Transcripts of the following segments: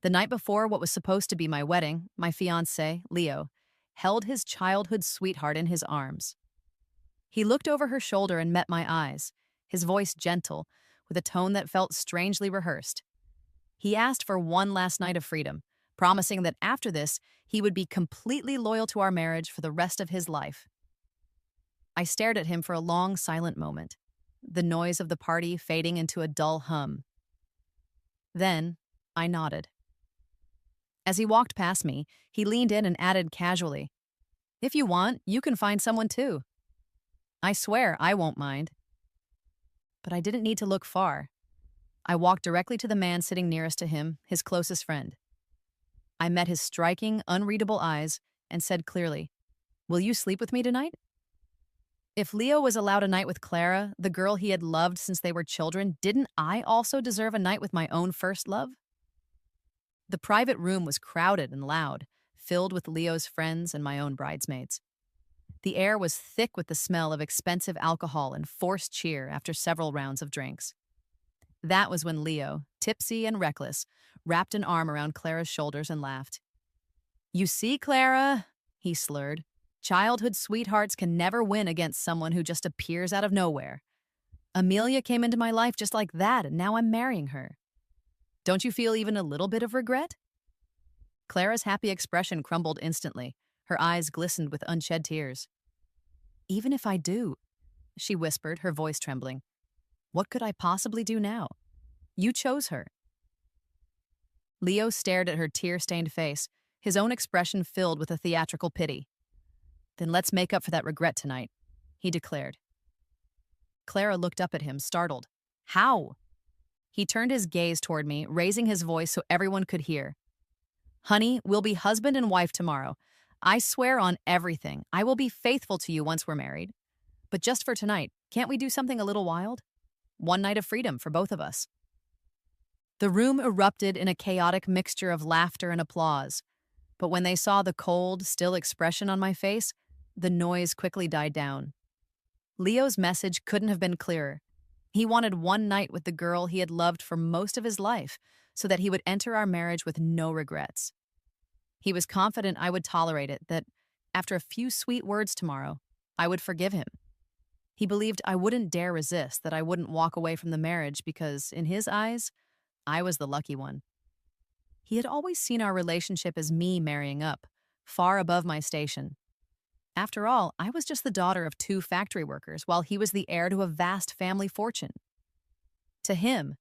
The night before what was supposed to be my wedding, my fiancé, Leo, held his childhood sweetheart in his arms. He looked over her shoulder and met my eyes, his voice gentle, with a tone that felt strangely rehearsed. He asked for one last night of freedom, promising that after this, he would be completely loyal to our marriage for the rest of his life. I stared at him for a long, silent moment, the noise of the party fading into a dull hum. Then, I nodded. As he walked past me, he leaned in and added casually, "If you want, you can find someone too. I swear I won't mind." But I didn't need to look far. I walked directly to the man sitting nearest to him, his closest friend. I met his striking, unreadable eyes and said clearly, "Will you sleep with me tonight?" If Leo was allowed a night with Clara, the girl he had loved since they were children, didn't I also deserve a night with my own first love? The private room was crowded and loud, filled with Leo's friends and my own bridesmaids. The air was thick with the smell of expensive alcohol and forced cheer after several rounds of drinks. That was when Leo, tipsy and reckless, wrapped an arm around Clara's shoulders and laughed. "You see, Clara," he slurred, "childhood sweethearts can never win against someone who just appears out of nowhere. Amelia came into my life just like that, and now I'm marrying her. Don't you feel even a little bit of regret?" Clara's happy expression crumbled instantly. Her eyes glistened with unshed tears. "Even if I do," she whispered, her voice trembling, "what could I possibly do now? You chose her." Leo stared at her tear-stained face, his own expression filled with a theatrical pity. "Then let's make up for that regret tonight," he declared. Clara looked up at him, startled. "How?" He turned his gaze toward me, raising his voice so everyone could hear. "Honey, we'll be husband and wife tomorrow. I swear on everything, I will be faithful to you once we're married. But just for tonight, can't we do something a little wild? One night of freedom for both of us." The room erupted in a chaotic mixture of laughter and applause. But when they saw the cold, still expression on my face, the noise quickly died down. Leo's message couldn't have been clearer. He wanted one night with the girl he had loved for most of his life, so that he would enter our marriage with no regrets. He was confident I would tolerate it, that after a few sweet words tomorrow, I would forgive him. He believed I wouldn't dare resist, that I wouldn't walk away from the marriage because, in his eyes, I was the lucky one. He had always seen our relationship as me marrying up, far above my station. After all, I was just the daughter of 2 factory workers, while he was the heir to a vast family fortune. To him,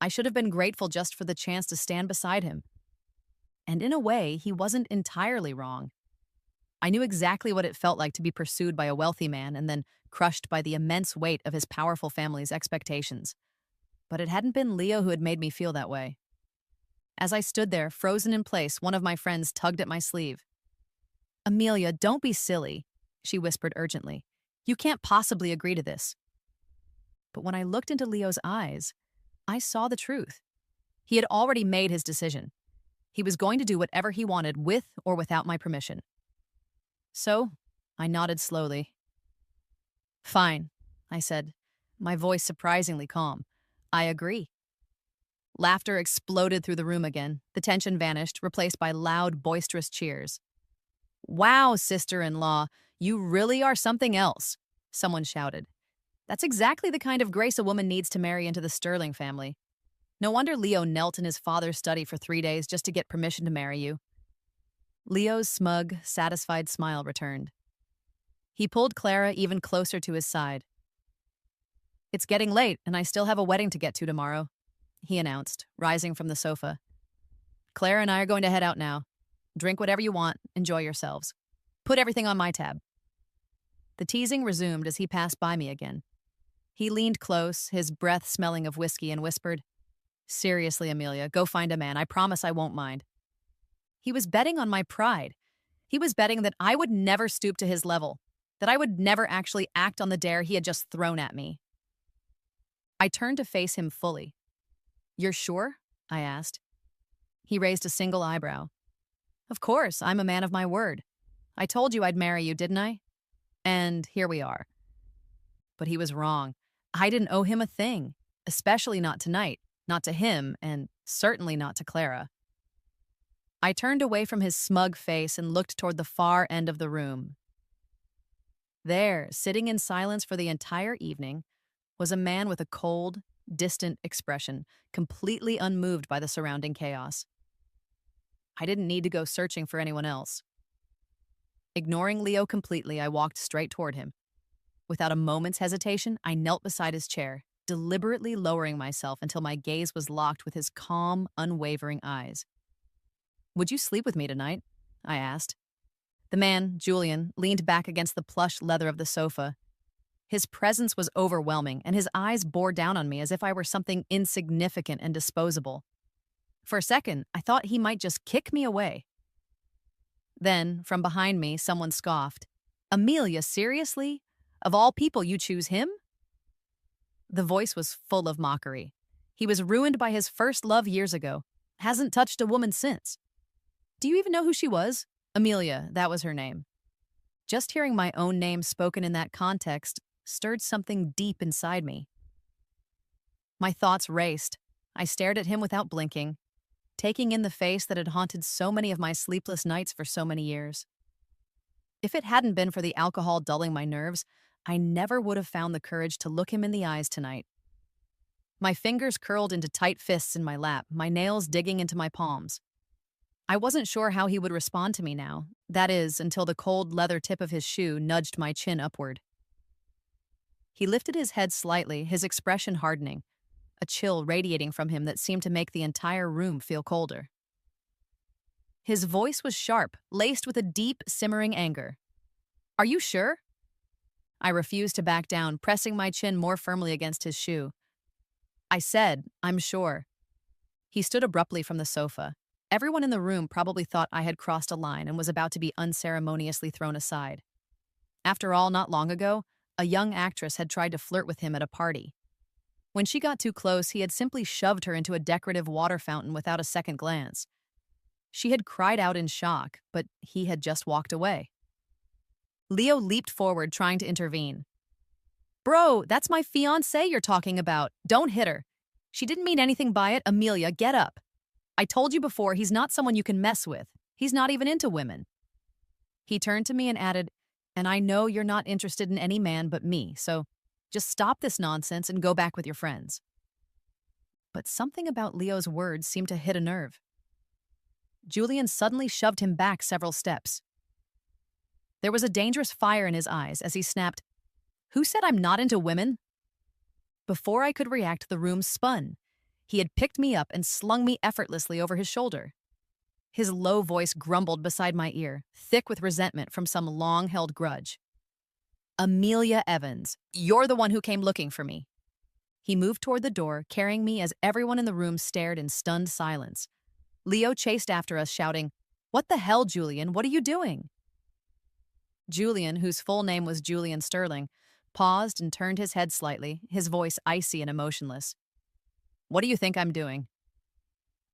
I should have been grateful just for the chance to stand beside him. And in a way, he wasn't entirely wrong. I knew exactly what it felt like to be pursued by a wealthy man and then crushed by the immense weight of his powerful family's expectations. But it hadn't been Leo who had made me feel that way. As I stood there, frozen in place, one of my friends tugged at my sleeve. "Amelia, don't be silly," she whispered urgently. "You can't possibly agree to this." But when I looked into Leo's eyes, I saw the truth. He had already made his decision. He was going to do whatever he wanted with or without my permission. So, I nodded slowly. "Fine," I said, my voice surprisingly calm. "I agree." Laughter exploded through the room again. The tension vanished, replaced by loud, boisterous cheers. "Wow, sister-in-law, you really are something else," someone shouted. "That's exactly the kind of grace a woman needs to marry into the Sterling family. No wonder Leo knelt in his father's study for 3 days just to get permission to marry you." Leo's smug, satisfied smile returned. He pulled Clara even closer to his side. "It's getting late, and I still have a wedding to get to tomorrow," he announced, rising from the sofa. "Clara and I are going to head out now. Drink whatever you want, enjoy yourselves. Put everything on my tab." The teasing resumed as he passed by me again. He leaned close, his breath smelling of whiskey, and whispered, "Seriously, Amelia, go find a man. I promise I won't mind." He was betting on my pride. He was betting that I would never stoop to his level, that I would never actually act on the dare he had just thrown at me. I turned to face him fully. "You're sure?" I asked. He raised a single eyebrow. "Of course, I'm a man of my word. I told you I'd marry you, didn't I? And here we are." But he was wrong. I didn't owe him a thing, especially not tonight, not to him, and certainly not to Clara. I turned away from his smug face and looked toward the far end of the room. There, sitting in silence for the entire evening, was a man with a cold, distant expression, completely unmoved by the surrounding chaos. I didn't need to go searching for anyone else. Ignoring Leo completely, I walked straight toward him. Without a moment's hesitation, I knelt beside his chair, deliberately lowering myself until my gaze was locked with his calm, unwavering eyes. "Would you sleep with me tonight?" I asked. The man, Julian, leaned back against the plush leather of the sofa. His presence was overwhelming, and his eyes bore down on me as if I were something insignificant and disposable. For a second, I thought he might just kick me away. Then, from behind me, someone scoffed. "Amelia, seriously? Of all people, you choose him?" The voice was full of mockery. He was ruined by his first love years ago. Hasn't touched a woman since. Do you even know who she was? Amelia, that was her name. Just hearing my own name spoken in that context stirred something deep inside me. My thoughts raced. I stared at him without blinking, taking in the face that had haunted so many of my sleepless nights for so many years. If it hadn't been for the alcohol dulling my nerves, I never would have found the courage to look him in the eyes tonight. My fingers curled into tight fists in my lap, my nails digging into my palms. I wasn't sure how he would respond to me now, that is, until the cold leather tip of his shoe nudged my chin upward. He lifted his head slightly, his expression hardening, a chill radiating from him that seemed to make the entire room feel colder. His voice was sharp, laced with a deep, simmering anger. "Are you sure?" I refused to back down, pressing my chin more firmly against his shoe. I said, "I'm sure." He stood abruptly from the sofa. Everyone in the room probably thought I had crossed a line and was about to be unceremoniously thrown aside. After all, not long ago, a young actress had tried to flirt with him at a party. When she got too close, he had simply shoved her into a decorative water fountain without a second glance. She had cried out in shock, but he had just walked away. Leo leaped forward, trying to intervene. "Bro, that's my fiancée you're talking about. Don't hit her. She didn't mean anything by it. Amelia, get up. I told you before, he's not someone you can mess with. He's not even into women." He turned to me and added, "And I know you're not interested in any man but me, so just stop this nonsense and go back with your friends." But something about Leo's words seemed to hit a nerve. Julian suddenly shoved him back several steps. There was a dangerous fire in his eyes as he snapped, "Who said I'm not into women?" Before I could react, the room spun. He had picked me up and slung me effortlessly over his shoulder. His low voice grumbled beside my ear, thick with resentment from some long-held grudge. "Amelia Evans, you're the one who came looking for me." He moved toward the door, carrying me as everyone in the room stared in stunned silence. Leo chased after us, shouting, "What the hell, Julian? What are you doing?" Julian, whose full name was Julian Sterling, paused and turned his head slightly, his voice icy and emotionless. "What do you think I'm doing?"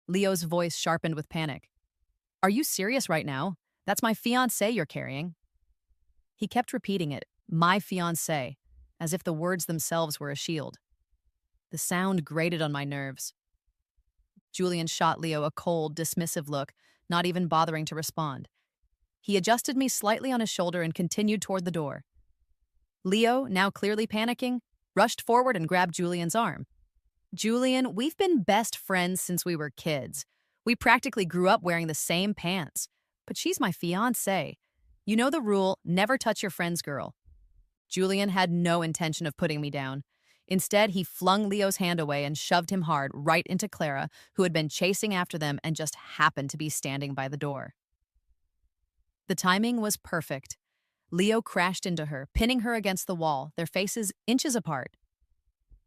Leo's voice sharpened with panic. "Are you serious right now? That's my fiancée you're carrying." He kept repeating it, "my fiancée," as if the words themselves were a shield. The sound grated on my nerves. Julian shot Leo a cold, dismissive look, not even bothering to respond. He adjusted me slightly on his shoulder and continued toward the door. Leo, now clearly panicking, rushed forward and grabbed Julian's arm. "Julian, we've been best friends since we were kids. We practically grew up wearing the same pants. But she's my fiancée. You know the rule, never touch your friend's girl." Julian had no intention of putting me down. Instead, he flung Leo's hand away and shoved him hard right into Clara, who had been chasing after them and just happened to be standing by the door. The timing was perfect. Leo crashed into her, pinning her against the wall, their faces inches apart.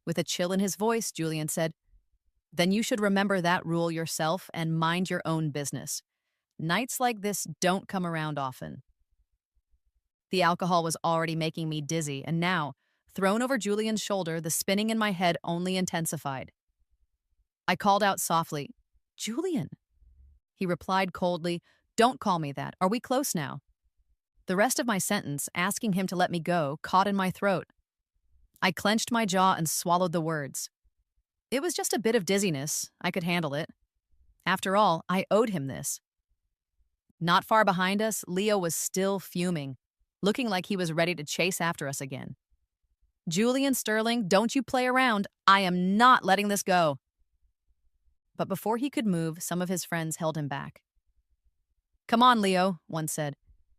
With a chill in his voice, Julian said, "Then you should remember that rule yourself and mind your own business. Nights like this don't come around often." The alcohol was already making me dizzy, and now, thrown over Julian's shoulder, the spinning in my head only intensified. I called out softly, "Julian." He replied coldly, "Don't call me that. Are we close now?" The rest of my sentence, asking him to let me go, caught in my throat. I clenched my jaw and swallowed the words. It was just a bit of dizziness. I could handle it. After all, I owed him this. Not far behind us, Leo was still fuming, looking like he was ready to chase after us again. Julian Sterling, don't you play around. I am not letting this go. But before he could move, some of his friends held him back. Come on, Leo, one said.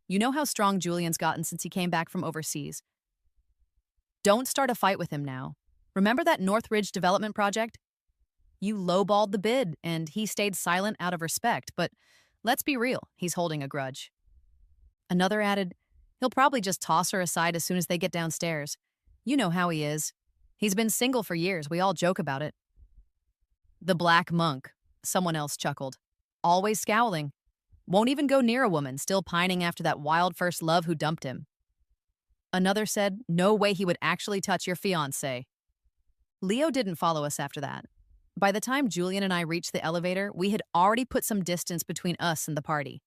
You know how strong Julian's gotten since he came back from overseas. Don't start a fight with him now. Remember that Northridge development project? You lowballed the bid, and he stayed silent out of respect, but let's be real, he's holding a grudge. Another added, he'll probably just toss her aside as soon as they get downstairs. You know how he is. He's been single for years, we all joke about it. The black monk, someone else chuckled. Always scowling. Won't even go near a woman, still pining after that wild first love who dumped him. Another said, no way he would actually touch your fiancé. Leo didn't follow us after that. By the time Julian and I reached the elevator, we had already put some distance between us and the party.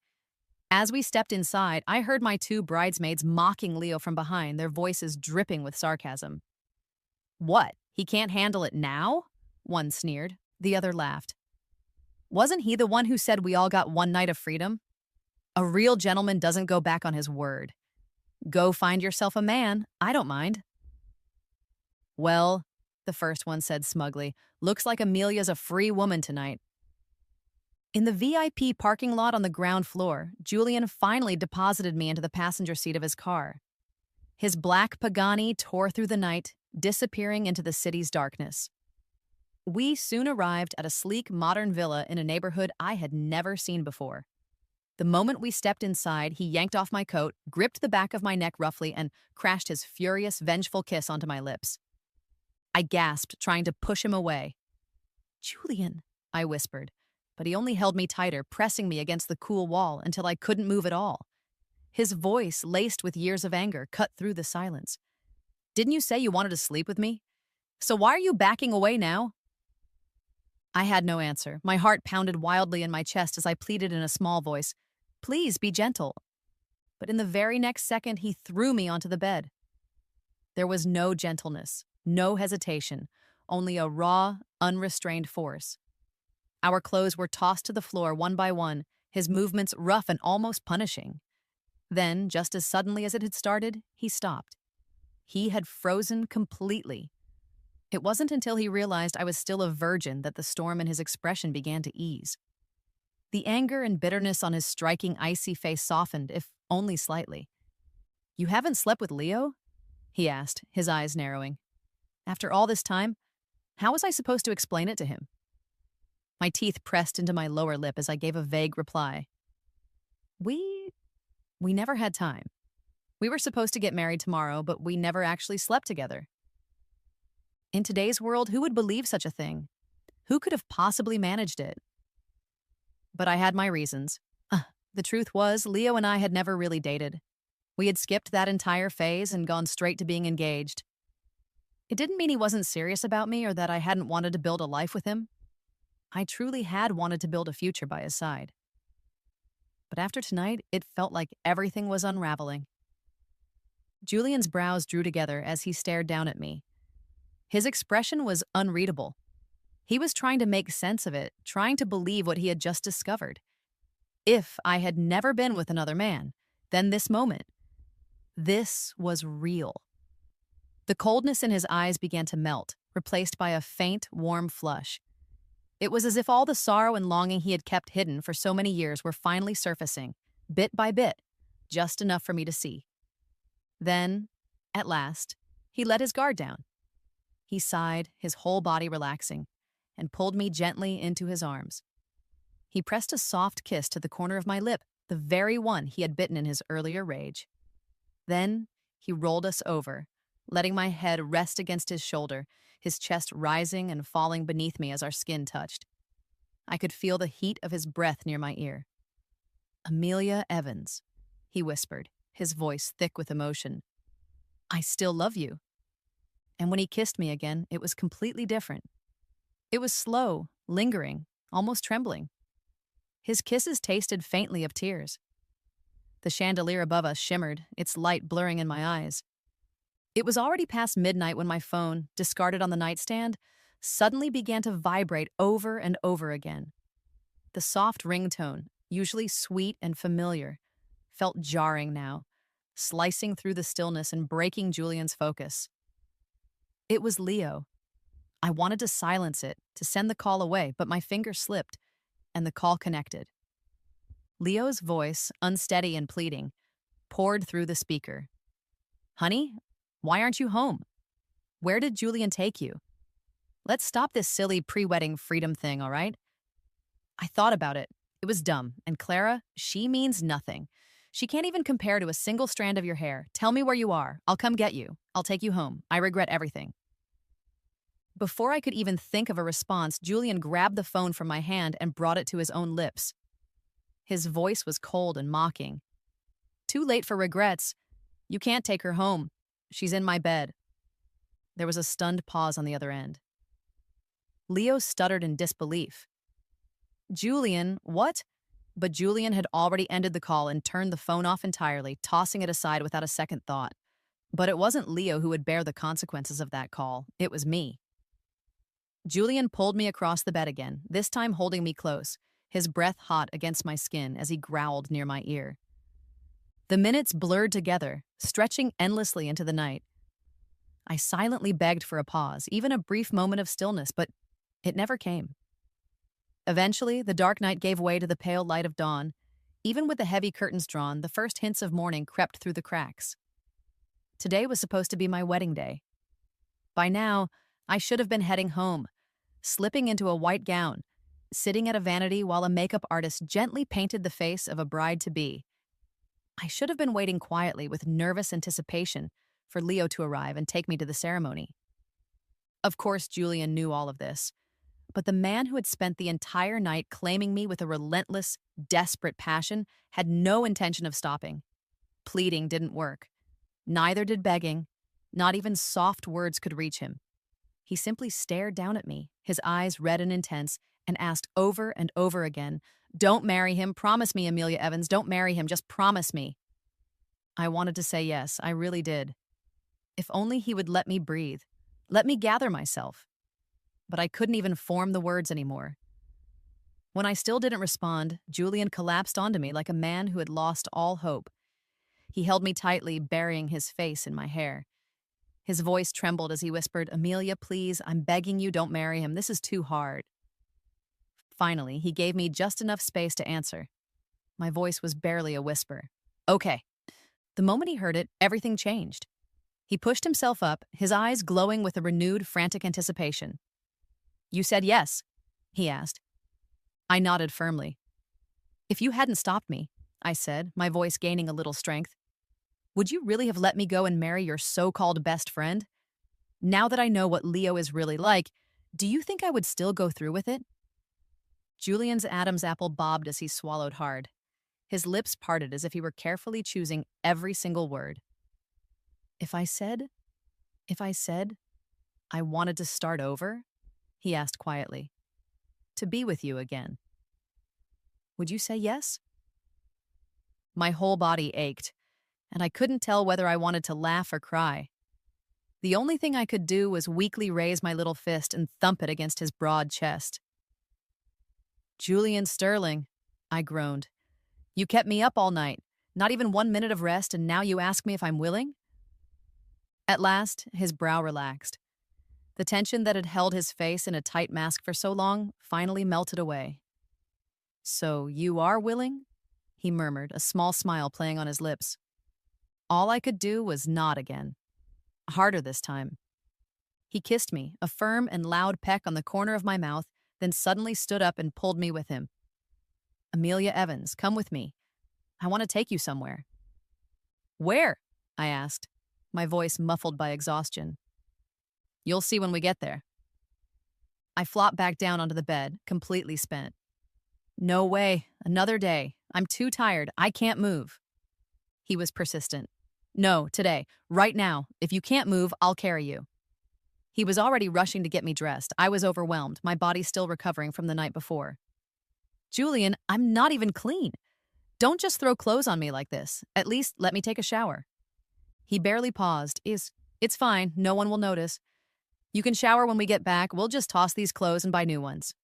As we stepped inside, I heard my two bridesmaids mocking Leo from behind, their voices dripping with sarcasm. What? He can't handle it now? One sneered. The other laughed. Wasn't he the one who said we all got one night of freedom? A real gentleman doesn't go back on his word. Go find yourself a man. I don't mind. Well, the first one said smugly, looks like Amelia's a free woman tonight. In the VIP parking lot on the ground floor, Julian finally deposited me into the passenger seat of his car. His black Pagani tore through the night, disappearing into the city's darkness. We soon arrived at a sleek, modern villa in a neighborhood I had never seen before. The moment we stepped inside, he yanked off my coat, gripped the back of my neck roughly, and crashed his furious, vengeful kiss onto my lips. I gasped, trying to push him away. Julian, I whispered, but he only held me tighter, pressing me against the cool wall until I couldn't move at all. His voice, laced with years of anger, cut through the silence. Didn't you say you wanted to sleep with me? So why are you backing away now? I had no answer. My heart pounded wildly in my chest as I pleaded in a small voice, please be gentle. But in the very next second, he threw me onto the bed. There was no gentleness, no hesitation, only a raw, unrestrained force. Our clothes were tossed to the floor one by one, his movements rough and almost punishing. Then, just as suddenly as it had started, he stopped. He had frozen completely. It wasn't until he realized I was still a virgin that the storm in his expression began to ease. The anger and bitterness on his striking, icy face softened, if only slightly. You haven't slept with Leo? He asked, his eyes narrowing. After all this time, how was I supposed to explain it to him? My teeth pressed into my lower lip as I gave a vague reply. We never had time. We were supposed to get married tomorrow, but we never actually slept together. In today's world, who would believe such a thing? Who could have possibly managed it? But I had my reasons. The truth was, Leo and I had never really dated. We had skipped that entire phase and gone straight to being engaged. It didn't mean he wasn't serious about me or that I hadn't wanted to build a life with him. I truly had wanted to build a future by his side. But after tonight, it felt like everything was unraveling. Julian's brows drew together as he stared down at me. His expression was unreadable. He was trying to make sense of it, trying to believe what he had just discovered. If I had never been with another man, then this moment, this was real. The coldness in his eyes began to melt, replaced by a faint, warm flush. It was as if all the sorrow and longing he had kept hidden for so many years were finally surfacing, bit by bit, just enough for me to see. Then, at last, he let his guard down. He sighed, his whole body relaxing, and pulled me gently into his arms. He pressed a soft kiss to the corner of my lip, the very one he had bitten in his earlier rage. Then he rolled us over, letting my head rest against his shoulder, his chest rising and falling beneath me as our skin touched. I could feel the heat of his breath near my ear. Amelia Evans, he whispered, his voice thick with emotion. I still love you. And when he kissed me again, it was completely different. It was slow, lingering, almost trembling. His kisses tasted faintly of tears. The chandelier above us shimmered, its light blurring in my eyes. It was already past midnight when my phone, discarded on the nightstand, suddenly began to vibrate over and over again. The soft ringtone, usually sweet and familiar, felt jarring now, slicing through the stillness and breaking Julian's focus. It was Leo. I wanted to silence it, to send the call away, but my finger slipped, and the call connected. Leo's voice, unsteady and pleading, poured through the speaker. Honey, why aren't you home? Where did Julian take you? Let's stop this silly pre-wedding freedom thing, all right? I thought about it. It was dumb, and Clara, she means nothing. She can't even compare to a single strand of your hair. Tell me where you are. I'll come get you. I'll take you home. I regret everything. Before I could even think of a response, Julian grabbed the phone from my hand and brought it to his own lips. His voice was cold and mocking. Too late for regrets. You can't take her home. She's in my bed. There was a stunned pause on the other end. Leo stuttered in disbelief. Julian, what? But Julian had already ended the call and turned the phone off entirely, tossing it aside without a second thought. But it wasn't Leo who would bear the consequences of that call. It was me. Julian pulled me across the bed again, this time holding me close, his breath hot against my skin as he growled near my ear. The minutes blurred together, stretching endlessly into the night. I silently begged for a pause, even a brief moment of stillness, but it never came. Eventually, the dark night gave way to the pale light of dawn. Even with the heavy curtains drawn, the first hints of morning crept through the cracks. Today was supposed to be my wedding day. By now, I should have been heading home, slipping into a white gown, sitting at a vanity while a makeup artist gently painted the face of a bride-to-be. I should have been waiting quietly with nervous anticipation for Leo to arrive and take me to the ceremony. Of course, Julian knew all of this, but the man who had spent the entire night claiming me with a relentless, desperate passion had no intention of stopping. Pleading didn't work. Neither did begging. Not even soft words could reach him. He simply stared down at me, his eyes red and intense, and asked over and over again, "Don't marry him. Promise me, Amelia Evans. Don't marry him. Just promise me." I wanted to say yes, I really did. If only he would let me breathe, let me gather myself. But I couldn't even form the words anymore. When I still didn't respond, Julian collapsed onto me like a man who had lost all hope. He held me tightly, burying his face in my hair. His voice trembled as he whispered, "Amelia, please, I'm begging you, don't marry him. This is too hard." Finally, he gave me just enough space to answer. My voice was barely a whisper. "Okay." The moment he heard it, everything changed. He pushed himself up, his eyes glowing with a renewed, frantic anticipation. "You said yes?" he asked. I nodded firmly. "If you hadn't stopped me," I said, my voice gaining a little strength, "would you really have let me go and marry your so-called best friend? Now that I know what Leo is really like, do you think I would still go through with it?" Julian's Adam's apple bobbed as he swallowed hard. His lips parted as if he were carefully choosing every single word. If I said I wanted to start over, he asked quietly, to be with you again, would you say yes? My whole body ached, and I couldn't tell whether I wanted to laugh or cry. The only thing I could do was weakly raise my little fist and thump it against his broad chest. "Julian Sterling," I groaned. "You kept me up all night, not even 1 minute of rest, and now you ask me if I'm willing?" At last, his brow relaxed. The tension that had held his face in a tight mask for so long finally melted away. "So you are willing?" he murmured, a small smile playing on his lips. All I could do was nod again. Harder this time. He kissed me, a firm and loud peck on the corner of my mouth, then suddenly stood up and pulled me with him. "Amelia Evans, come with me. I want to take you somewhere." "Where?" I asked, my voice muffled by exhaustion. "You'll see when we get there." I flopped back down onto the bed, completely spent. "No way, another day. I'm too tired. I can't move." He was persistent. "No, today, right now. If you can't move, I'll carry you." He was already rushing to get me dressed. I was overwhelmed, my body still recovering from the night before. "Julian, I'm not even clean. Don't just throw clothes on me like this. At least let me take a shower." He barely paused. It's fine. No one will notice. You can shower when we get back. We'll just toss these clothes and buy new ones."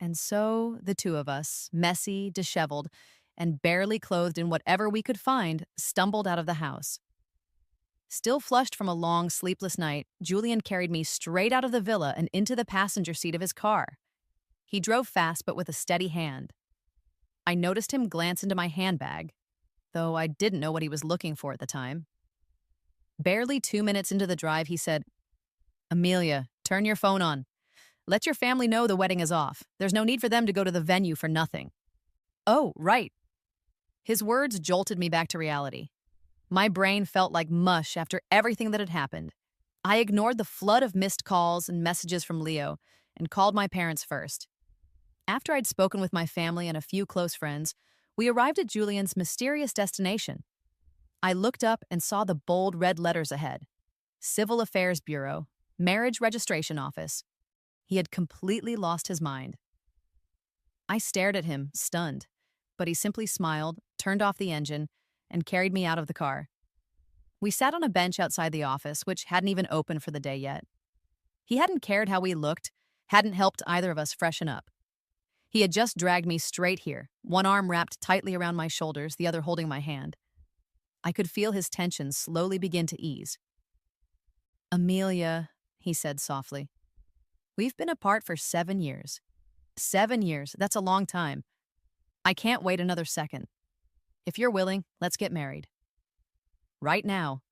And so the two of us, messy, disheveled, and barely clothed in whatever we could find, stumbled out of the house. Still flushed from a long, sleepless night, Julian carried me straight out of the villa and into the passenger seat of his car. He drove fast but with a steady hand. I noticed him glance into my handbag, though I didn't know what he was looking for at the time. Barely 2 minutes into the drive, he said, "Amelia, turn your phone on. Let your family know the wedding is off. There's no need for them to go to the venue for nothing." Oh, right. His words jolted me back to reality. My brain felt like mush after everything that had happened. I ignored the flood of missed calls and messages from Leo and called my parents first. After I'd spoken with my family and a few close friends, we arrived at Julian's mysterious destination. I looked up and saw the bold red letters ahead: Civil Affairs Bureau, Marriage Registration Office. He had completely lost his mind. I stared at him, stunned, but he simply smiled, turned off the engine, and carried me out of the car. We sat on a bench outside the office, which hadn't even opened for the day yet. He hadn't cared how we looked, hadn't helped either of us freshen up. He had just dragged me straight here, one arm wrapped tightly around my shoulders, the other holding my hand. I could feel his tension slowly begin to ease. "Amelia," he said softly, "we've been apart for 7 years. 7 years, that's a long time. I can't wait another second. If you're willing, let's get married. Right now."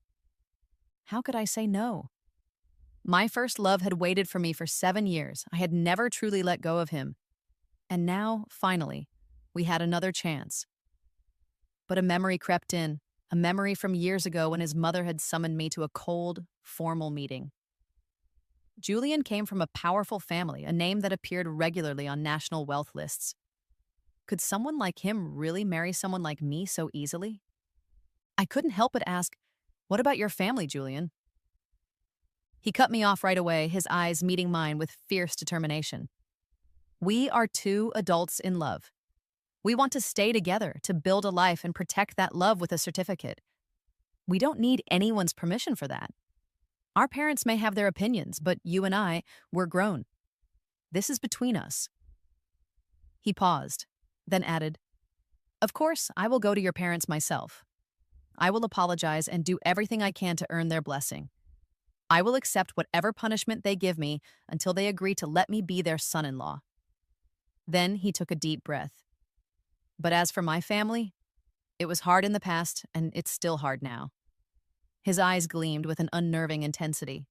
How could I say no? My first love had waited for me for 7 years. I had never truly let go of him. And now, finally, we had another chance. But a memory crept in, a memory from years ago when his mother had summoned me to a cold, formal meeting. Julian came from a powerful family, a name that appeared regularly on national wealth lists. Could someone like him really marry someone like me so easily? I couldn't help but ask, "What about your family, Julian?" He cut me off right away, his eyes meeting mine with fierce determination. "We are two adults in love. We want to stay together, to build a life and protect that love with a certificate. We don't need anyone's permission for that. Our parents may have their opinions, but you and I, we're grown. This is between us." He paused, then added, "Of course, I will go to your parents myself. I will apologize and do everything I can to earn their blessing. I will accept whatever punishment they give me until they agree to let me be their son-in-law." Then he took a deep breath. "But as for my family, it was hard in the past and it's still hard now." His eyes gleamed with an unnerving intensity.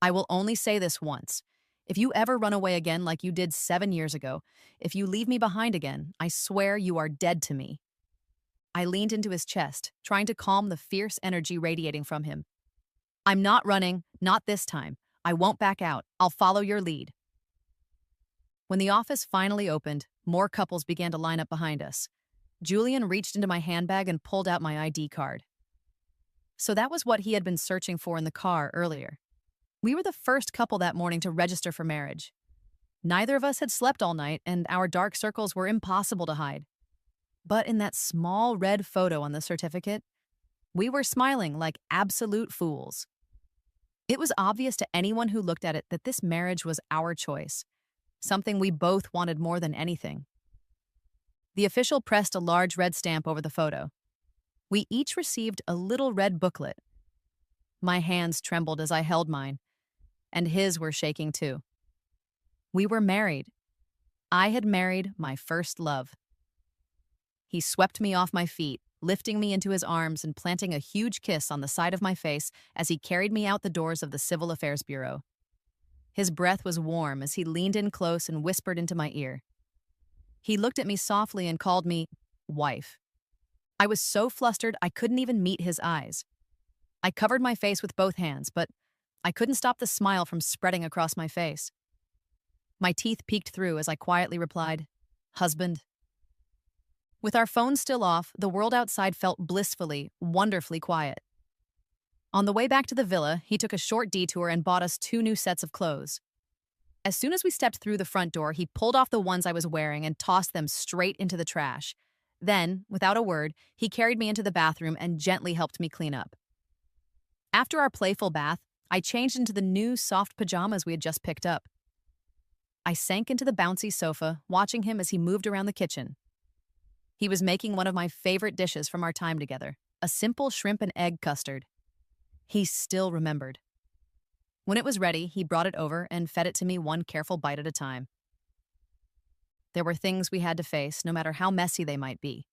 "I will only say this once. If you ever run away again like you did 7 years ago, if you leave me behind again, I swear you are dead to me." I leaned into his chest, trying to calm the fierce energy radiating from him. "I'm not running, not this time. I won't back out. I'll follow your lead." When the office finally opened, more couples began to line up behind us. Julian reached into my handbag and pulled out my ID card. So that was what he had been searching for in the car earlier. We were the first couple that morning to register for marriage. Neither of us had slept all night, and our dark circles were impossible to hide. But in that small red photo on the certificate, we were smiling like absolute fools. It was obvious to anyone who looked at it that this marriage was our choice, something we both wanted more than anything. The official pressed a large red stamp over the photo. We each received a little red booklet. My hands trembled as I held mine, and his were shaking too. We were married. I had married my first love. He swept me off my feet, lifting me into his arms and planting a huge kiss on the side of my face as he carried me out the doors of the Civil Affairs Bureau. His breath was warm as he leaned in close and whispered into my ear. He looked at me softly and called me wife. I was so flustered I couldn't even meet his eyes. I covered my face with both hands, but I couldn't stop the smile from spreading across my face. My teeth peeked through as I quietly replied, "Husband." With our phones still off, the world outside felt blissfully, wonderfully quiet. On the way back to the villa, he took a short detour and bought us 2 new sets of clothes. As soon as we stepped through the front door, he pulled off the ones I was wearing and tossed them straight into the trash. Then, without a word, he carried me into the bathroom and gently helped me clean up. After our playful bath, I changed into the new soft pajamas we had just picked up. I sank into the bouncy sofa, watching him as he moved around the kitchen. He was making one of my favorite dishes from our time together, a simple shrimp and egg custard. He still remembered. When it was ready, he brought it over and fed it to me one careful bite at a time. There were things we had to face, no matter how messy they might be.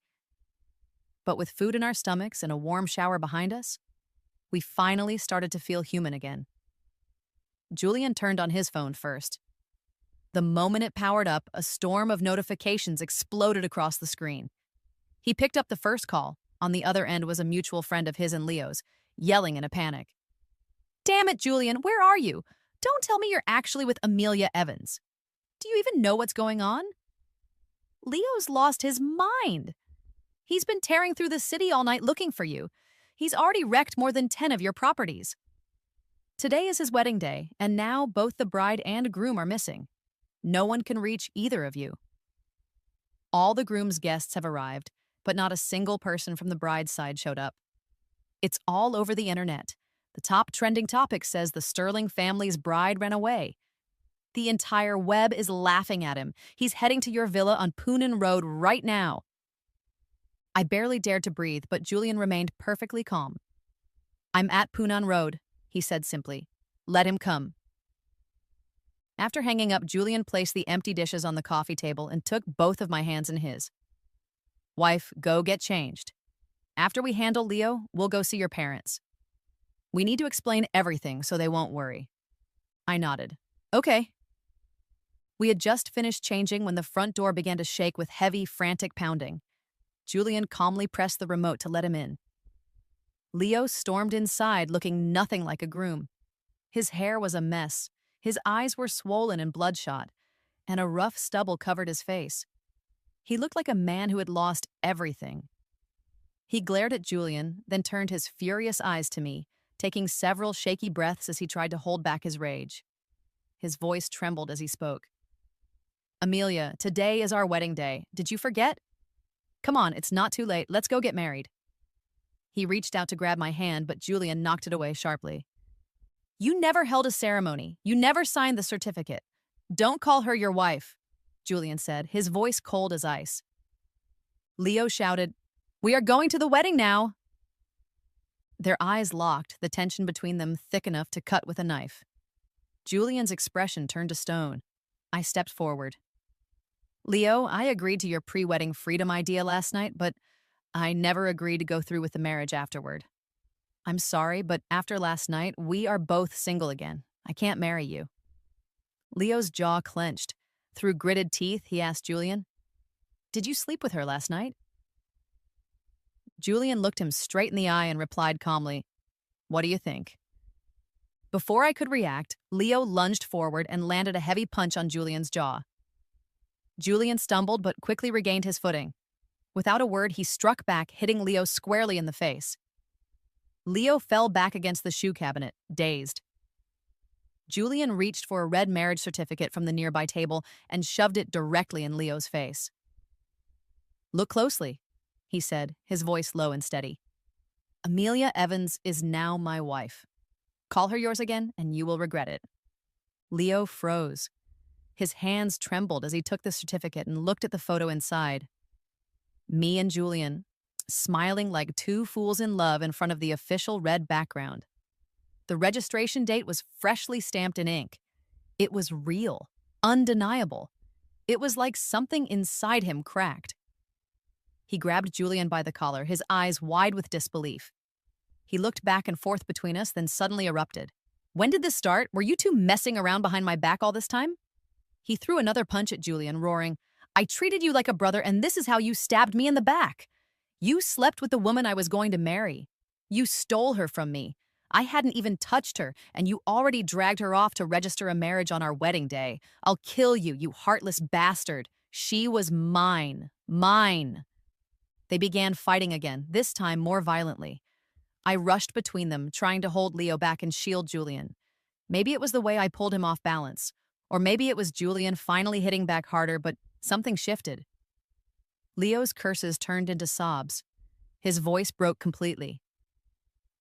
But with food in our stomachs and a warm shower behind us, we finally started to feel human again. Julian turned on his phone first. The moment it powered up, a storm of notifications exploded across the screen. He picked up the first call. On the other end was a mutual friend of his and Leo's, yelling in a panic. "Damn it, Julian, where are you? Don't tell me you're actually with Amelia Evans. Do you even know what's going on? Leo's lost his mind. He's been tearing through the city all night looking for you. He's already wrecked more than 10 of your properties. Today is his wedding day, and now both the bride and groom are missing. No one can reach either of you. All the groom's guests have arrived, but not a single person from the bride's side showed up. It's all over the internet. The top trending topic says the Sterling family's bride ran away. The entire web is laughing at him. He's heading to your villa on Poonan Road right now." I barely dared to breathe, but Julian remained perfectly calm. "I'm at Poonan Road," he said simply. "Let him come." After hanging up, Julian placed the empty dishes on the coffee table and took both of my hands in his. "Wife, go get changed. After we handle Leo, we'll go see your parents. We need to explain everything so they won't worry." I nodded. "Okay." We had just finished changing when the front door began to shake with heavy, frantic pounding. Julian calmly pressed the remote to let him in. Leo stormed inside, looking nothing like a groom. His hair was a mess, his eyes were swollen and bloodshot, and a rough stubble covered his face. He looked like a man who had lost everything. He glared at Julian, then turned his furious eyes to me, taking several shaky breaths as he tried to hold back his rage. His voice trembled as he spoke. "Amelia, today is our wedding day. Did you forget? Come on, it's not too late. Let's go get married." He reached out to grab my hand, but Julian knocked it away sharply. "You never held a ceremony. You never signed the certificate. Don't call her your wife," Julian said, his voice cold as ice. Leo shouted, "We are going to the wedding now." Their eyes locked, the tension between them thick enough to cut with a knife. Julian's expression turned to stone. I stepped forward. "Leo, I agreed to your pre-wedding freedom idea last night, but I never agreed to go through with the marriage afterward. I'm sorry, but after last night, we are both single again. I can't marry you." Leo's jaw clenched. Through gritted teeth, he asked Julian, "Did you sleep with her last night?" Julian looked him straight in the eye and replied calmly, "What do you think?" Before I could react, Leo lunged forward and landed a heavy punch on Julian's jaw. Julian stumbled but quickly regained his footing. Without a word, he struck back, hitting Leo squarely in the face. Leo fell back against the shoe cabinet, dazed. Julian reached for a red marriage certificate from the nearby table and shoved it directly in Leo's face. "Look closely," he said, his voice low and steady. "Amelia Evans is now my wife. Call her yours again, and you will regret it." Leo froze. His hands trembled as he took the certificate and looked at the photo inside. Me and Julian, smiling like two fools in love in front of the official red background. The registration date was freshly stamped in ink. It was real, undeniable. It was like something inside him cracked. He grabbed Julian by the collar, his eyes wide with disbelief. He looked back and forth between us, then suddenly erupted. "When did this start? Were you two messing around behind my back all this time?" He threw another punch at Julian, roaring, "I treated you like a brother, and this is how you stabbed me in the back. You slept with the woman I was going to marry. You stole her from me. I hadn't even touched her, and you already dragged her off to register a marriage on our wedding day. I'll kill you, you heartless bastard. She was mine. Mine." They began fighting again, this time more violently. I rushed between them, trying to hold Leo back and shield Julian. Maybe it was the way I pulled him off balance, or maybe it was Julian finally hitting back harder, but something shifted. Leo's curses turned into sobs. His voice broke completely.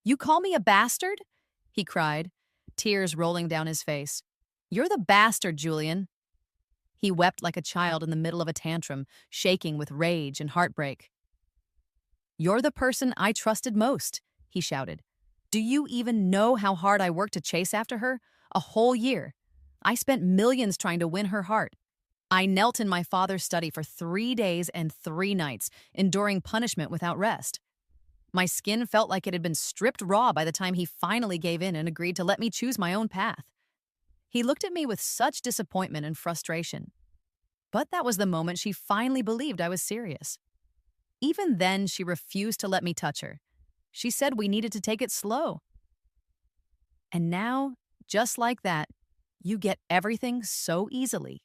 "You call me a bastard?" he cried, tears rolling down his face. "You're the bastard, Julian." He wept like a child in the middle of a tantrum, shaking with rage and heartbreak. "You're the person I trusted most," he shouted. "Do you even know how hard I worked to chase after her? A whole year. I spent millions trying to win her heart. I knelt in my father's study for 3 days and 3 nights, enduring punishment without rest. My skin felt like it had been stripped raw by the time he finally gave in and agreed to let me choose my own path." He looked at me with such disappointment and frustration. But that was the moment she finally believed I was serious. Even then, she refused to let me touch her. She said we needed to take it slow. And now, just like that, you get everything so easily.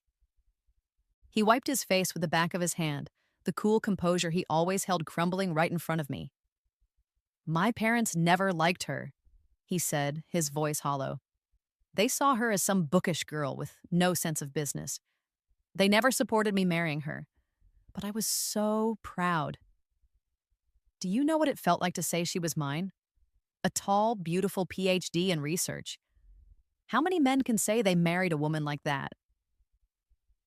He wiped his face with the back of his hand, the cool composure he always held crumbling right in front of me. "My parents never liked her," he said, his voice hollow. "They saw her as some bookish girl with no sense of business. They never supported me marrying her. But I was so proud. Do you know what it felt like to say she was mine? A tall, beautiful PhD in research. How many men can say they married a woman like that?"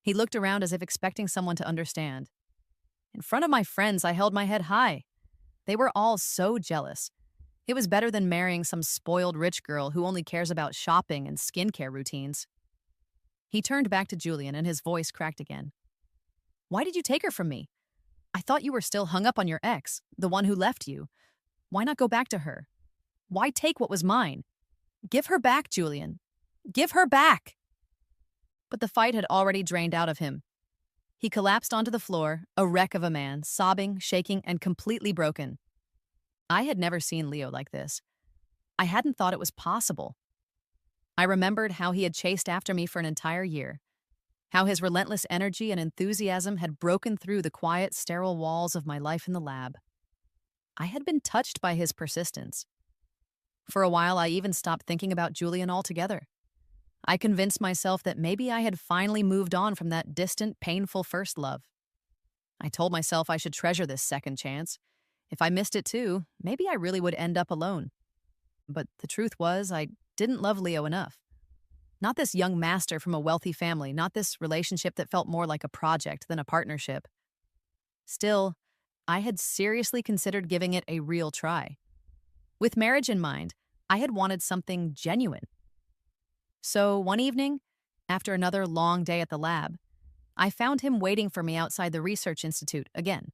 He looked around as if expecting someone to understand. In front of my friends, I held my head high. They were all so jealous. It was better than marrying some spoiled rich girl who only cares about shopping and skincare routines. He turned back to Julian and his voice cracked again. "Why did you take her from me? I thought you were still hung up on your ex, the one who left you. Why not go back to her? Why take what was mine? Give her back, Julian. Give her back!" But the fight had already drained out of him. He collapsed onto the floor, a wreck of a man, sobbing, shaking, and completely broken. I had never seen Leo like this. I hadn't thought it was possible. I remembered how he had chased after me for an entire year, how his relentless energy and enthusiasm had broken through the quiet, sterile walls of my life in the lab. I had been touched by his persistence. For a while, I even stopped thinking about Julian altogether. I convinced myself that maybe I had finally moved on from that distant, painful first love. I told myself I should treasure this second chance. If I missed it too, maybe I really would end up alone. But the truth was, I didn't love Leo enough. Not this young master from a wealthy family, not this relationship that felt more like a project than a partnership. Still, I had seriously considered giving it a real try. With marriage in mind, I had wanted something genuine. So one evening, after another long day at the lab, I found him waiting for me outside the research institute again.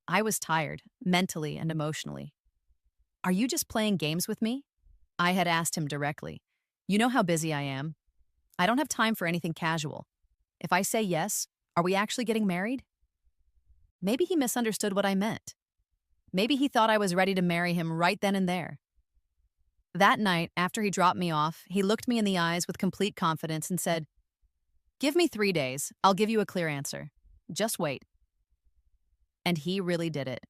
I was tired, mentally and emotionally. "Are you just playing games with me?" I had asked him directly. "You know how busy I am. I don't have time for anything casual. If I say yes, are we actually getting married?" Maybe he misunderstood what I meant. Maybe he thought I was ready to marry him right then and there. That night, after he dropped me off, he looked me in the eyes with complete confidence and said, "Give me 3 days. I'll give you a clear answer. Just wait." And he really did it.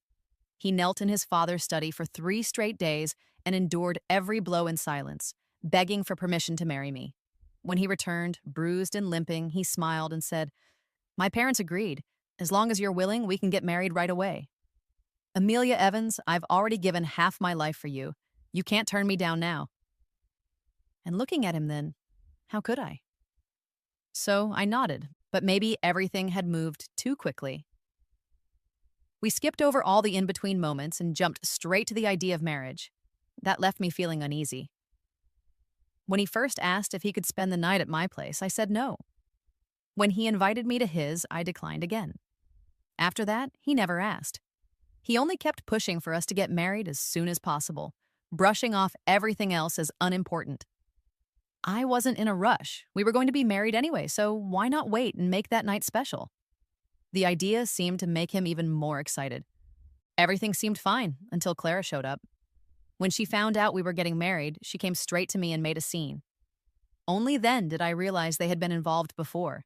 He knelt in his father's study for 3 straight days and endured every blow in silence, begging for permission to marry me. When he returned, bruised and limping, he smiled and said, "My parents agreed. As long as you're willing, we can get married right away. Amelia Evans, I've already given half my life for you. You can't turn me down now." And looking at him then, how could I? So I nodded, but maybe everything had moved too quickly. We skipped over all the in-between moments and jumped straight to the idea of marriage. That left me feeling uneasy. When he first asked if he could spend the night at my place, I said no. When he invited me to his, I declined again. After that, he never asked. He only kept pushing for us to get married as soon as possible, brushing off everything else as unimportant. I wasn't in a rush. We were going to be married anyway, so why not wait and make that night special? The idea seemed to make him even more excited. Everything seemed fine until Clara showed up. When she found out we were getting married, she came straight to me and made a scene. Only then did I realize they had been involved before.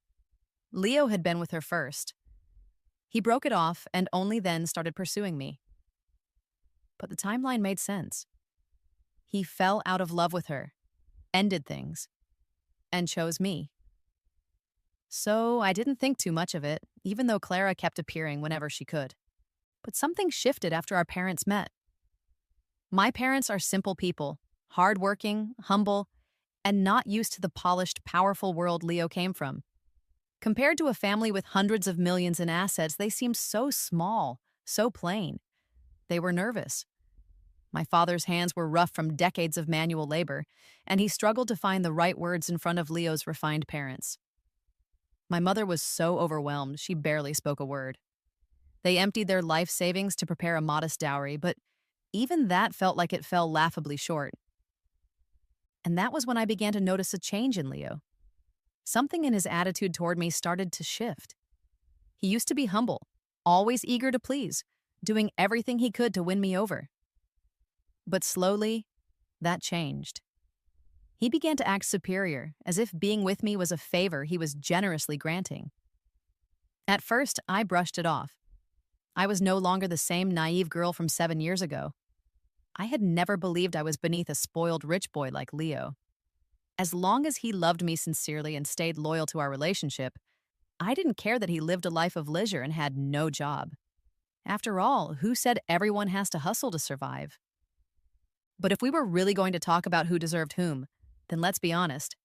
Leo had been with her first. He broke it off and only then started pursuing me. But the timeline made sense. He fell out of love with her, ended things, and chose me. So I didn't think too much of it, even though Clara kept appearing whenever she could. But something shifted after our parents met. My parents are simple people, hardworking, humble, and not used to the polished, powerful world Leo came from. Compared to a family with hundreds of millions in assets, they seemed so small, so plain. They were nervous. My father's hands were rough from decades of manual labor, and he struggled to find the right words in front of Leo's refined parents. My mother was so overwhelmed, she barely spoke a word. They emptied their life savings to prepare a modest dowry, but even that felt like it fell laughably short. And that was when I began to notice a change in Leo. Something in his attitude toward me started to shift. He used to be humble, always eager to please, doing everything he could to win me over. But slowly, that changed. He began to act superior, as if being with me was a favor he was generously granting. At first, I brushed it off. I was no longer the same naive girl from 7 years ago. I had never believed I was beneath a spoiled rich boy like Leo. As long as he loved me sincerely and stayed loyal to our relationship, I didn't care that he lived a life of leisure and had no job. After all, who said everyone has to hustle to survive? But if we were really going to talk about who deserved whom, then let's be honest.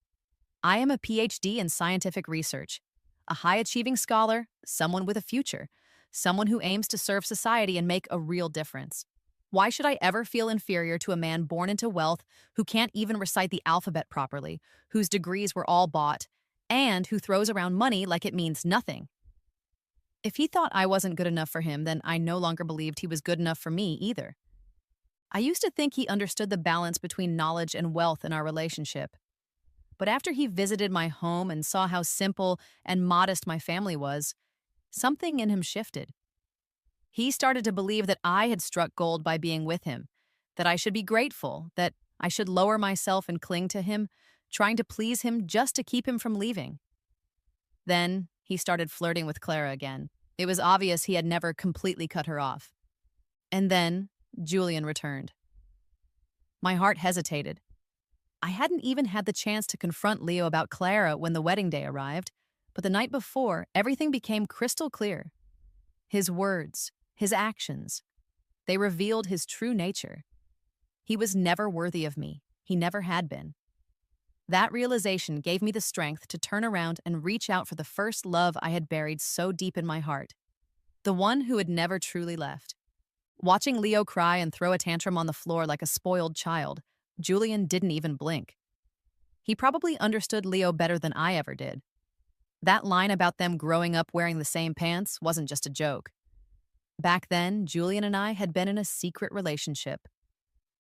I am a PhD in scientific research, a high-achieving scholar, someone with a future, someone who aims to serve society and make a real difference. Why should I ever feel inferior to a man born into wealth who can't even recite the alphabet properly, whose degrees were all bought, and who throws around money like it means nothing? If he thought I wasn't good enough for him, then I no longer believed he was good enough for me either. I used to think he understood the balance between knowledge and wealth in our relationship. But after he visited my home and saw how simple and modest my family was, something in him shifted. He started to believe that I had struck gold by being with him, that I should be grateful, that I should lower myself and cling to him, trying to please him just to keep him from leaving. Then he started flirting with Clara again. It was obvious he had never completely cut her off. And then Julian returned. My heart hesitated. I hadn't even had the chance to confront Leo about Clara when the wedding day arrived, but the night before, everything became crystal clear. His words, his actions, they revealed his true nature. He was never worthy of me. He never had been. That realization gave me the strength to turn around and reach out for the first love I had buried so deep in my heart, the one who had never truly left. Watching Leo cry and throw a tantrum on the floor like a spoiled child, Julian didn't even blink. He probably understood Leo better than I ever did. That line about them growing up wearing the same pants wasn't just a joke. Back then, Julian and I had been in a secret relationship.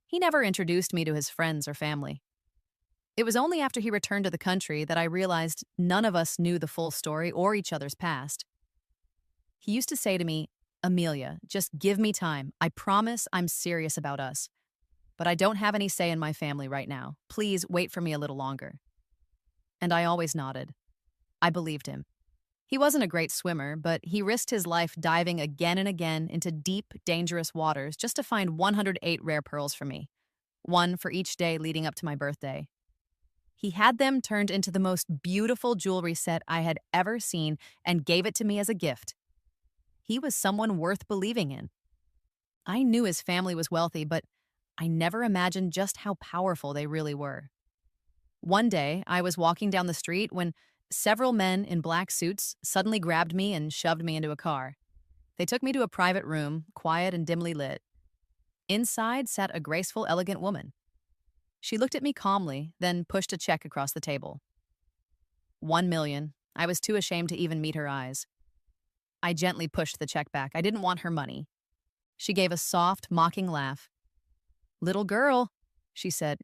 He never introduced me to his friends or family. It was only after he returned to the country that I realized none of us knew the full story or each other's past. He used to say to me, "Amelia, just give me time. I promise I'm serious about us. But I don't have any say in my family right now. Please wait for me a little longer." And I always nodded. I believed him. He wasn't a great swimmer, but he risked his life diving again and again into deep, dangerous waters just to find 108 rare pearls for me, one for each day leading up to my birthday. He had them turned into the most beautiful jewelry set I had ever seen and gave it to me as a gift. He was someone worth believing in. I knew his family was wealthy, but I never imagined just how powerful they really were. One day, I was walking down the street when several men in black suits suddenly grabbed me and shoved me into a car. They took me to a private room, quiet and dimly lit. Inside sat a graceful, elegant woman. She looked at me calmly, then pushed a check across the table. 1 million. I was too ashamed to even meet her eyes. I gently pushed the check back. I didn't want her money. She gave a soft, mocking laugh. "Little girl," she said,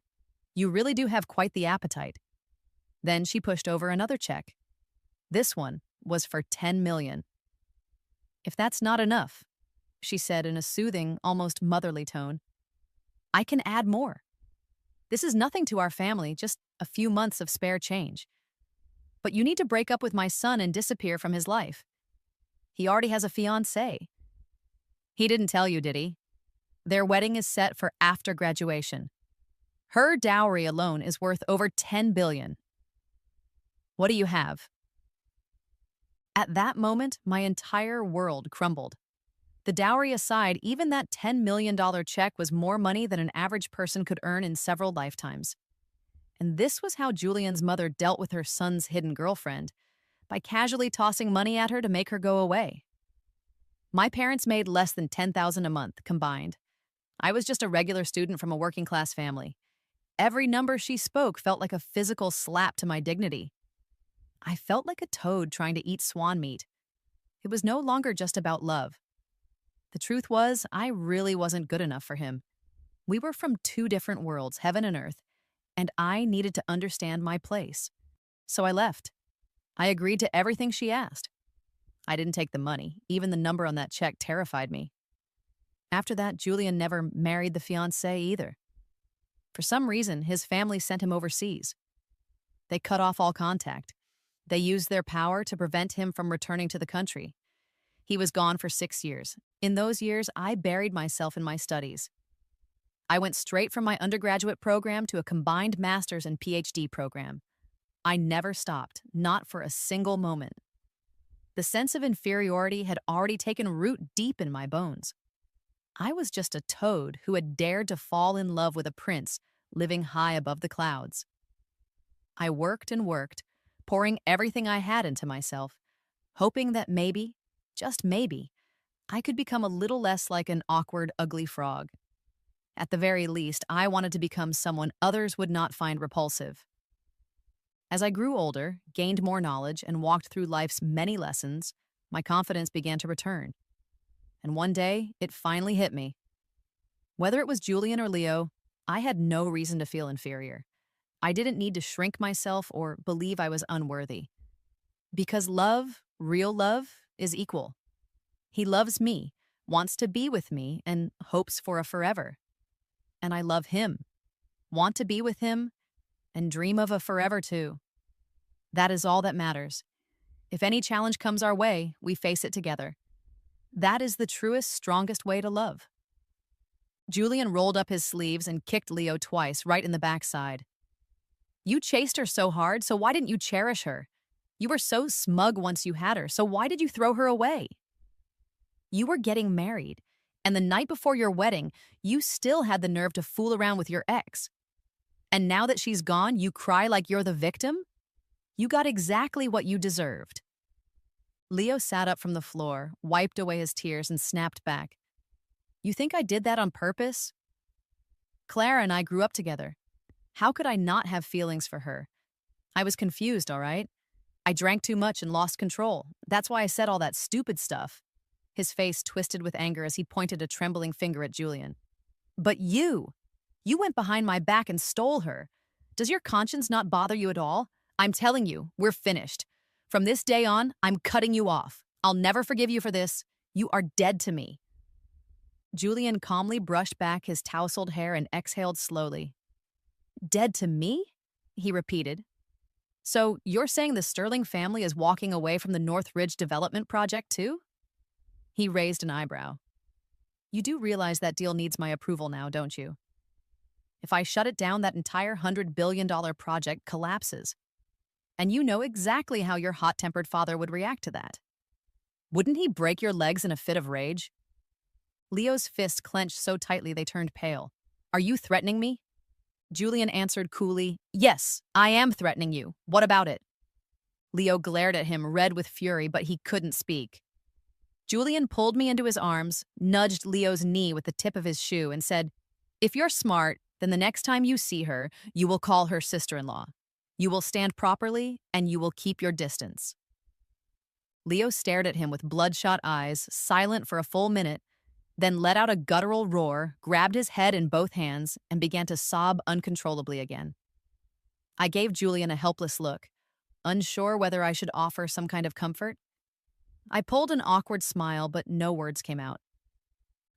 "you really do have quite the appetite." Then she pushed over another check. This one was for 10 million. "If that's not enough," she said in a soothing, almost motherly tone, "I can add more. This is nothing to our family, just a few months of spare change. But you need to break up with my son and disappear from his life. He already has a fiancée." He didn't tell you, did he? Their wedding is set for after graduation. Her dowry alone is worth over 10 billion. What do you have? At that moment, my entire world crumbled. The dowry aside, even that $10 million check was more money than an average person could earn in several lifetimes. And this was how Julian's mother dealt with her son's hidden girlfriend, by casually tossing money at her to make her go away. My parents made less than 10,000 a month combined. I was just a regular student from a working class family. Every number she spoke felt like a physical slap to my dignity. I felt like a toad trying to eat swan meat. It was no longer just about love. The truth was, I really wasn't good enough for him. We were from two different worlds, heaven and earth, and I needed to understand my place. So I left. I agreed to everything she asked. I didn't take the money. Even the number on that check terrified me. After that, Julian never married the fiancée either. For some reason, his family sent him overseas. They cut off all contact. They used their power to prevent him from returning to the country. He was gone for 6 years. In those years, I buried myself in my studies. I went straight from my undergraduate program to a combined master's and PhD program. I never stopped, not for a single moment. The sense of inferiority had already taken root deep in my bones. I was just a toad who had dared to fall in love with a prince living high above the clouds. I worked and worked, pouring everything I had into myself, hoping that maybe, just maybe, I could become a little less like an awkward, ugly frog. At the very least, I wanted to become someone others would not find repulsive. As I grew older, gained more knowledge, and walked through life's many lessons, my confidence began to return. And one day, it finally hit me. Whether it was Julian or Leo, I had no reason to feel inferior. I didn't need to shrink myself or believe I was unworthy. Because love, real love, is equal. He loves me, wants to be with me, and hopes for a forever. And I love him, want to be with him, and dream of a forever too. That is all that matters. If any challenge comes our way, we face it together. That is the truest, strongest way to love. Julian rolled up his sleeves and kicked Leo twice, right in the backside. You chased her so hard, so why didn't you cherish her? You were so smug once you had her, so why did you throw her away? You were getting married, and the night before your wedding, you still had the nerve to fool around with your ex. And now that she's gone, you cry like you're the victim? You got exactly what you deserved. Leo sat up from the floor, wiped away his tears, and snapped back. You think I did that on purpose? Clara and I grew up together. How could I not have feelings for her? I was confused, all right? I drank too much and lost control. That's why I said all that stupid stuff. His face twisted with anger as he pointed a trembling finger at Julian. But you went behind my back and stole her. Does your conscience not bother you at all? I'm telling you, we're finished. From this day on, I'm cutting you off. I'll never forgive you for this. You are dead to me. Julian calmly brushed back his tousled hair and exhaled slowly. Dead to me? He repeated. So you're saying the Sterling family is walking away from the Northridge Development Project too? He raised an eyebrow. You do realize that deal needs my approval now, don't you? If I shut it down, that entire $100 billion project collapses. And you know exactly how your hot-tempered father would react to that. Wouldn't he break your legs in a fit of rage? Leo's fists clenched so tightly they turned pale. Are you threatening me? Julian answered coolly, Yes, I am threatening you. What about it? Leo glared at him, red with fury, but he couldn't speak. Julian pulled me into his arms, nudged Leo's knee with the tip of his shoe, and said, If you're smart, then the next time you see her, you will call her sister-in-law. You will stand properly, and you will keep your distance. Leo stared at him with bloodshot eyes, silent for a full minute, then let out a guttural roar, grabbed his head in both hands, and began to sob uncontrollably again. I gave Julian a helpless look, unsure whether I should offer some kind of comfort. I pulled an awkward smile, but no words came out.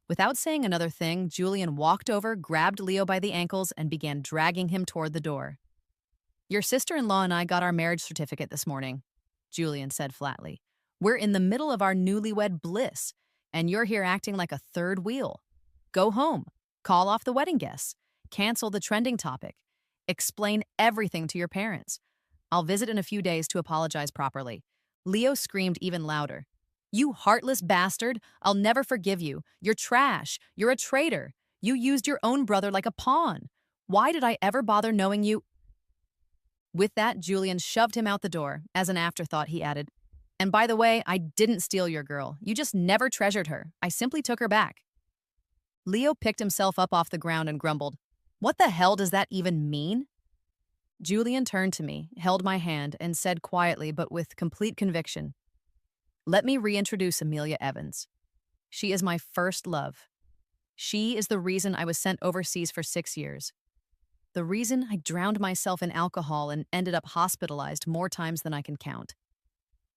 Without saying another thing, Julian walked over, grabbed Leo by the ankles, and began dragging him toward the door. Your sister-in-law and I got our marriage certificate this morning, Julian said flatly. We're in the middle of our newlywed bliss, and you're here acting like a third wheel. Go home, call off the wedding guests, cancel the trending topic, explain everything to your parents. I'll visit in a few days to apologize properly. Leo screamed even louder. You heartless bastard, I'll never forgive you. You're trash. You're a traitor. You used your own brother like a pawn. Why did I ever bother knowing you? With that, Julian shoved him out the door. As an afterthought, he added, "And by the way, I didn't steal your girl. You just never treasured her. I simply took her back." Leo picked himself up off the ground and grumbled, "What the hell does that even mean?" Julian turned to me, held my hand, and said quietly but with complete conviction, "Let me reintroduce Amelia Evans. She is my first love. She is the reason I was sent overseas for 6 years. The reason I drowned myself in alcohol and ended up hospitalized more times than I can count.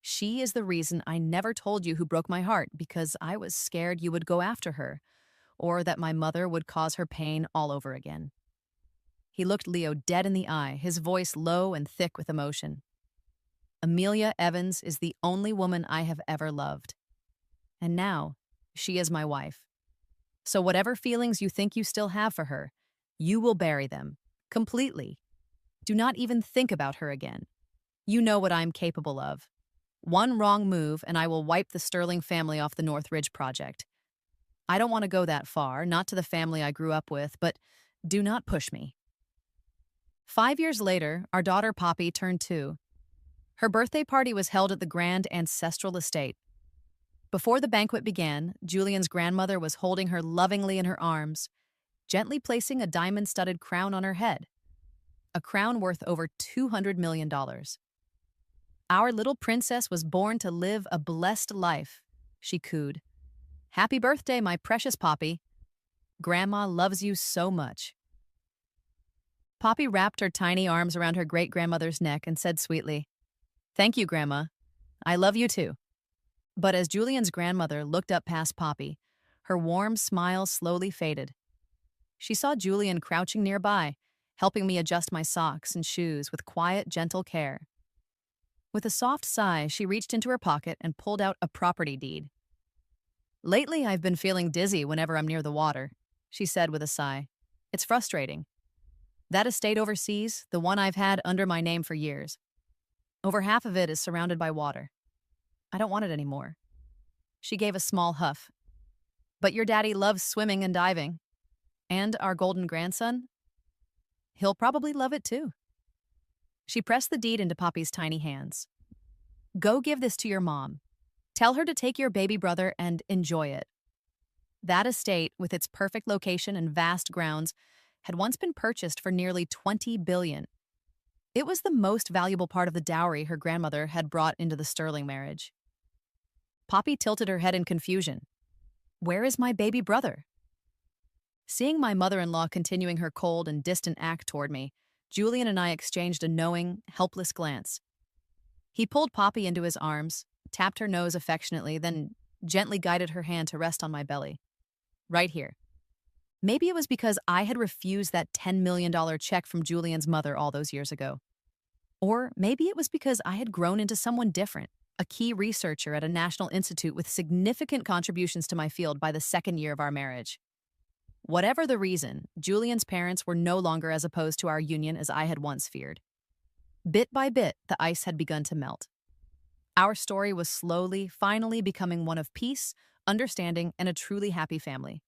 She is the reason I never told you who broke my heart because I was scared you would go after her, or that my mother would cause her pain all over again." He looked Leo dead in the eye, his voice low and thick with emotion. "Amelia Evans is the only woman I have ever loved. And now, she is my wife. So whatever feelings you think you still have for her, you will bury them. Completely. Do not even think about her again. You know what I'm capable of. One wrong move and I will wipe the Sterling family off the Northridge project. I don't want to go that far, not to the family I grew up with, but do not push me." 5 years later, our daughter Poppy turned 2. Her birthday party was held at the grand ancestral estate. Before the banquet began, Julian's grandmother was holding her lovingly in her arms, gently placing a diamond-studded crown on her head, a crown worth over $200 million. "Our little princess was born to live a blessed life," she cooed. "Happy birthday, my precious Poppy. Grandma loves you so much." Poppy wrapped her tiny arms around her great-grandmother's neck and said sweetly, "Thank you, Grandma. I love you too." But as Julian's grandmother looked up past Poppy, her warm smile slowly faded. She saw Julian crouching nearby, helping me adjust my socks and shoes with quiet, gentle care. With a soft sigh, she reached into her pocket and pulled out a property deed. "Lately, I've been feeling dizzy whenever I'm near the water," she said with a sigh. "It's frustrating. That estate overseas, the one I've had under my name for years, over half of it is surrounded by water. I don't want it anymore." She gave a small huff. "But your daddy loves swimming and diving. And our golden grandson? He'll probably love it too." She pressed the deed into Poppy's tiny hands. "Go give this to your mom. Tell her to take your baby brother and enjoy it." That estate, with its perfect location and vast grounds, had once been purchased for nearly $20 billion. It was the most valuable part of the dowry her grandmother had brought into the Sterling marriage. Poppy tilted her head in confusion. "Where is my baby brother?" Seeing my mother-in-law continuing her cold and distant act toward me, Julian and I exchanged a knowing, helpless glance. He pulled Poppy into his arms, tapped her nose affectionately, then gently guided her hand to rest on my belly. "Right here." Maybe it was because I had refused that $10 million check from Julian's mother all those years ago. Or maybe it was because I had grown into someone different, a key researcher at a national institute with significant contributions to my field by the second year of our marriage. Whatever the reason, Julian's parents were no longer as opposed to our union as I had once feared. Bit by bit, the ice had begun to melt. Our story was slowly, finally becoming one of peace, understanding, and a truly happy family.